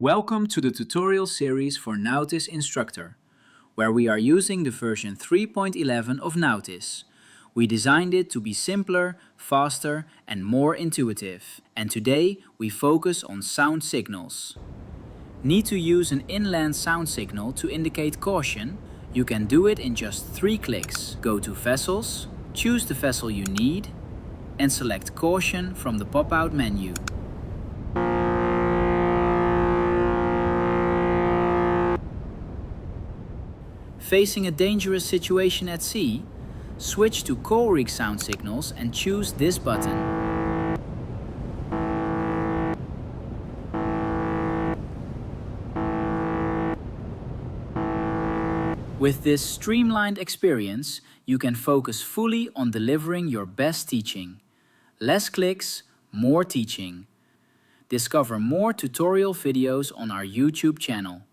Welcome to the tutorial series for NAUTIS Instructor, where we are using the version 3.11 of NAUTIS. We designed it to be simpler, faster, and more intuitive. And today we focus on sound signals. Need to use an inland sound signal to indicate caution? You can do it in just 3 clicks. Go to Vessels, choose the vessel you need, and select Caution from the pop-out menu. Facing a dangerous situation at sea? Switch to coal rig sound signals and choose this button. With this streamlined experience, you can focus fully on delivering your best teaching. Less clicks, more teaching. Discover more tutorial videos on our YouTube channel.